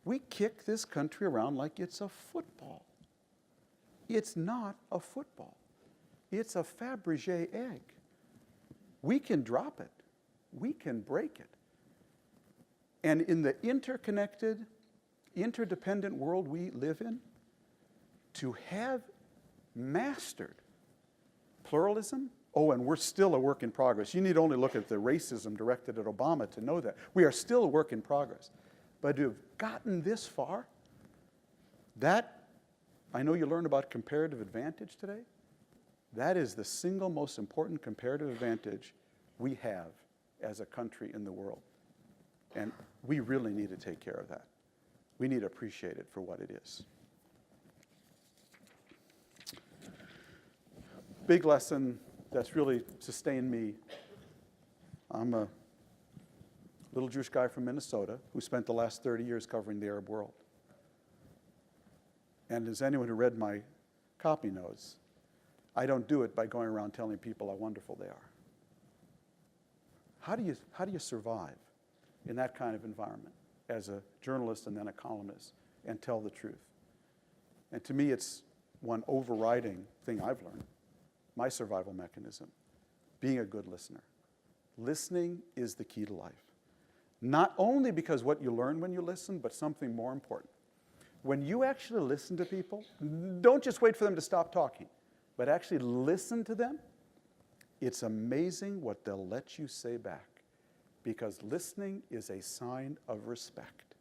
[SPEAKER 1] We kick this country around like it's a football. It's not a football. It's a Fabergé egg. We can drop it. We can break it. And in the interconnected, interdependent world we live in, to have mastered pluralism, oh, and we're still a work in progress. You need only look at the racism directed at Obama to know that. We are still a work in progress. But to have gotten this far, that, I know you learned about comparative advantage today. That is the single most important comparative advantage we have as a country in the world. And we really need to take care of that. We need to appreciate it for what it is. Big lesson that's really sustained me. I'm a little Jewish guy from Minnesota who spent the last 30 years covering the Arab world. And as anyone who read my copy knows, I don't do it by going around telling people how wonderful they are. How do you survive in that kind of environment as a journalist and then a columnist and tell the truth? And to me, it's one overriding thing I've learned, my survival mechanism, being a good listener. Listening is the key to life. Not only because what you learn when you listen, but something more important. When you actually listen to people, don't just wait for them to stop talking, but actually listen to them. It's amazing what they'll let you say back, because listening is a sign of respect.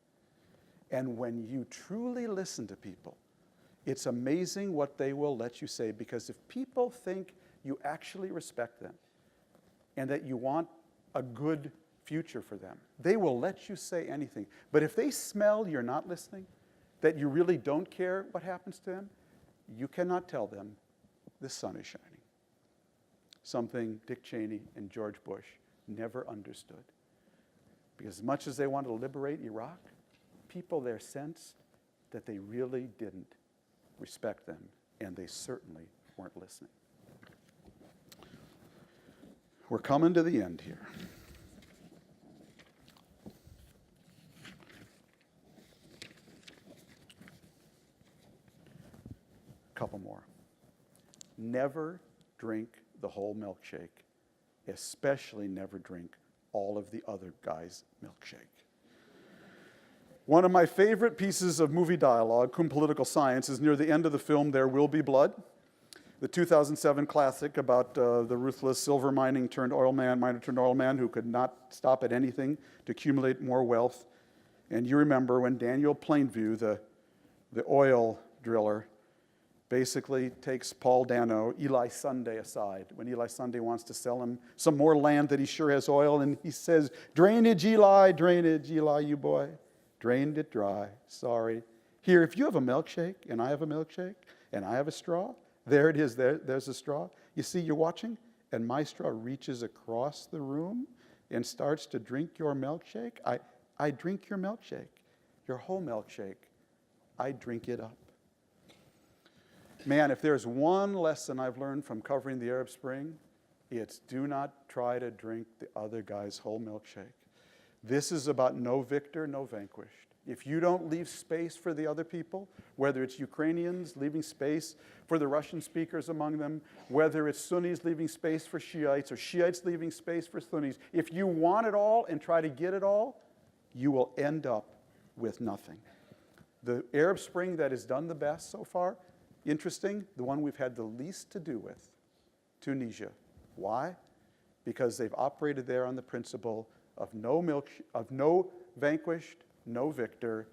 [SPEAKER 1] And when you truly listen to people, it's amazing what they will let you say, because if people think you actually respect them and that you want a good future for them. They will let you say anything. But if they smell you're not listening, that you really don't care what happens to them, you cannot tell them the sun is shining. Something Dick Cheney and George Bush never understood. Because as much as they wanted to liberate Iraq, people there sensed that they really didn't respect them, and they certainly weren't listening. We're coming to the end here. A couple more. Never drink the whole milkshake, especially never drink all of the other guy's milkshake. One of my favorite pieces of movie dialogue, cum political science, is near the end of the film There Will Be Blood, the 2007 classic about the ruthless silver miner turned oil man who could not stop at anything to accumulate more wealth. And you remember when Daniel Plainview, the oil driller, basically takes Paul Dano, Eli Sunday, aside when Eli Sunday wants to sell him some more land that he sure has oil, and he says, drainage, Eli, you boy. Drained it dry, sorry. Here, if you have a milkshake, and I have a milkshake, and I have a straw, there it is, there's a straw. You see, you're watching, and my straw reaches across the room and starts to drink your milkshake. I drink your milkshake, your whole milkshake. I drink it up. Man, if there's one lesson I've learned from covering the Arab Spring, it's do not try to drink the other guy's whole milkshake. This is about no victor, no vanquished. If you don't leave space for the other people, whether it's Ukrainians leaving space for the Russian speakers among them, whether it's Sunnis leaving space for Shiites or Shiites leaving space for Sunnis, if you want it all and try to get it all, you will end up with nothing. The Arab Spring that has done the best so far, interesting, the one we've had the least to do with, Tunisia. Why? Because they've operated there on the principle of no vanquished, no victor.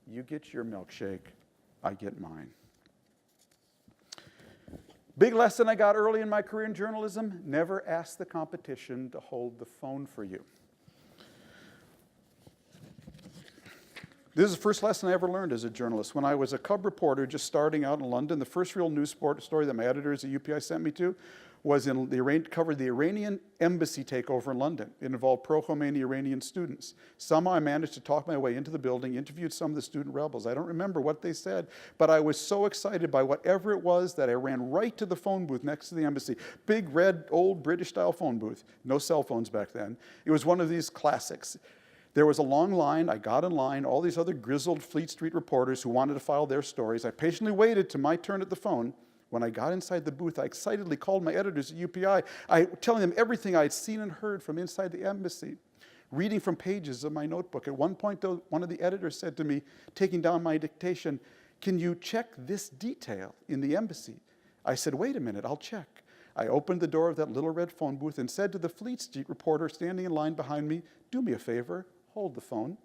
[SPEAKER 1] You get your milkshake, I get mine. Big lesson I got early in my career in journalism, never ask the competition to hold the phone for you. This is the first lesson I ever learned as a journalist. When I was a cub reporter just starting out in London, the first real news story that my editors at UPI sent me to was covered the Iranian embassy takeover in London. It involved pro-Khomeini Iranian students. Somehow I managed to talk my way into the building, interviewed some of the student rebels. I don't remember what they said, but I was so excited by whatever it was that I ran right to the phone booth next to the embassy. Big, red, old British-style phone booth. No cell phones back then. It was one of these classics. There was a long line. I got in line. All these other grizzled Fleet Street reporters who wanted to file their stories. I patiently waited to my turn at the phone. When I got inside the booth, I excitedly called my editors at UPI, telling them everything I had seen and heard from inside the embassy, reading from pages of my notebook. At one point, though, one of the editors said to me, taking down my dictation, "Can you check this detail in the embassy?" I said, "Wait a minute, I'll check." I opened the door of that little red phone booth and said to the Fleet Street reporter standing in line behind me, "Do me a favor, hold the phone."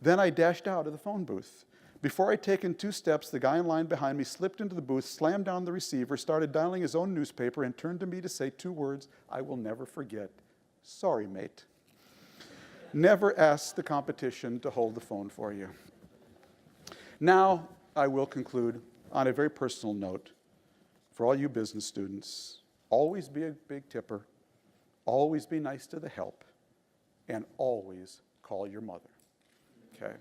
[SPEAKER 1] Then I dashed out of the phone booth. Before I'd taken 2 steps, the guy in line behind me slipped into the booth, slammed down the receiver, started dialing his own newspaper, and turned to me to say 2 words I will never forget. "Sorry, mate." Never ask the competition to hold the phone for you. Now, I will conclude on a very personal note. For all you business students, always be a big tipper, always be nice to the help, and always call your mother. Okay?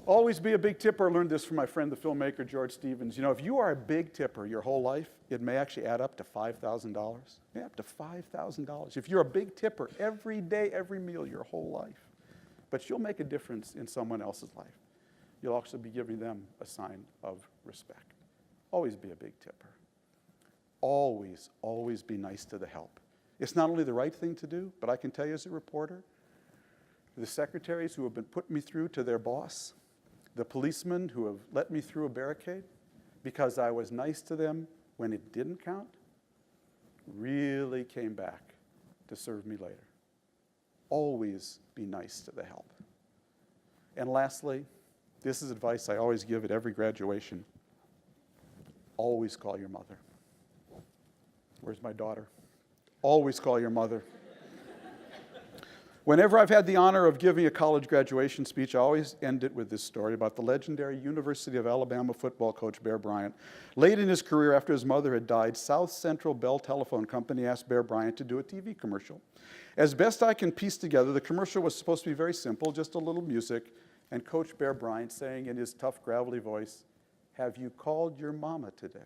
[SPEAKER 1] Always be a big tipper. I learned this from my friend, the filmmaker, George Stevens. You know, if you are a big tipper your whole life, it may actually add up to $5,000. Yeah, up to $5,000. If you're a big tipper every day, every meal, your whole life. But you'll make a difference in someone else's life. You'll also be giving them a sign of respect. Always be a big tipper. Always, always be nice to the help. It's not only the right thing to do, but I can tell you as a reporter, the secretaries who have been putting me through to their boss, the policemen who have let me through a barricade because I was nice to them when it didn't count, really came back to serve me later. Always be nice to the help. And lastly, this is advice I always give at every graduation. Always call your mother. Where's my daughter? Always call your mother. Whenever I've had the honor of giving a college graduation speech, I always end it with this story about the legendary University of Alabama football coach Bear Bryant. Late in his career, after his mother had died, South Central Bell Telephone Company asked Bear Bryant to do a TV commercial. As best I can piece together, the commercial was supposed to be very simple, just a little music, and Coach Bear Bryant saying in his tough, gravelly voice, "Have you called your mama today?"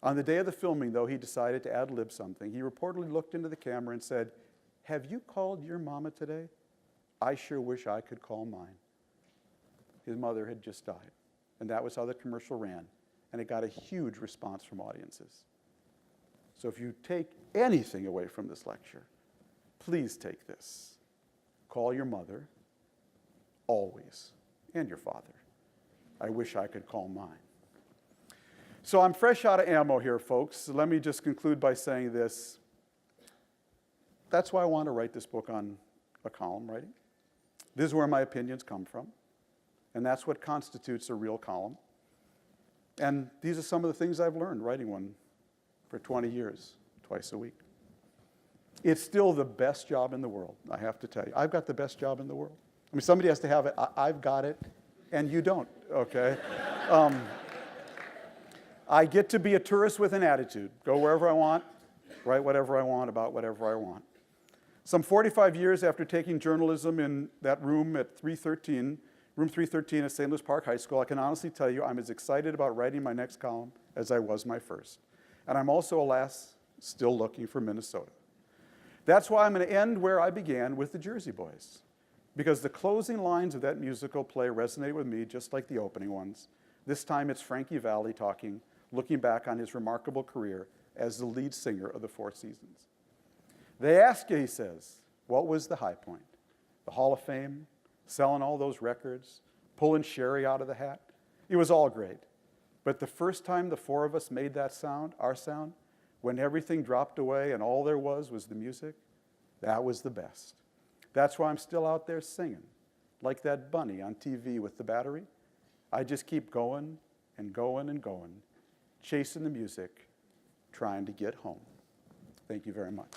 [SPEAKER 1] On the day of the filming, though, he decided to ad-lib something. He reportedly looked into the camera and said, "Have you called your mama today? I sure wish I could call mine." His mother had just died. And that was how the commercial ran. And it got a huge response from audiences. So if you take anything away from this lecture, please take this. Call your mother, always, and your father. I wish I could call mine. So I'm fresh out of ammo here, folks. So let me just conclude by saying this. That's why I want to write this book on a column writing. This is where my opinions come from. And that's what constitutes a real column. And these are some of the things I've learned writing one for 20 years, twice a week. It's still the best job in the world, I have to tell you. I've got the best job in the world. I mean, somebody has to have it. I've got it, and you don't, okay? I get to be a tourist with an attitude. Go wherever I want, write whatever I want about whatever I want. Some 45 years after taking journalism in that room at room 313 at St. Louis Park High School, I can honestly tell you I'm as excited about writing my next column as I was my first. And I'm also, alas, still looking for Minnesota. That's why I'm going to end where I began, with the Jersey Boys. Because the closing lines of that musical play resonate with me just like the opening ones. This time it's Frankie Valli talking, looking back on his remarkable career as the lead singer of the Four Seasons. They ask you, he says, what was the high point? The Hall of Fame? Selling all those records? Pulling Sherry out of the hat? It was all great. But the first time the four of us made that sound, our sound, when everything dropped away and all there was the music, that was the best. That's why I'm still out there singing, like that bunny on TV with the battery. I just keep going and going and going, chasing the music, trying to get home. Thank you very much.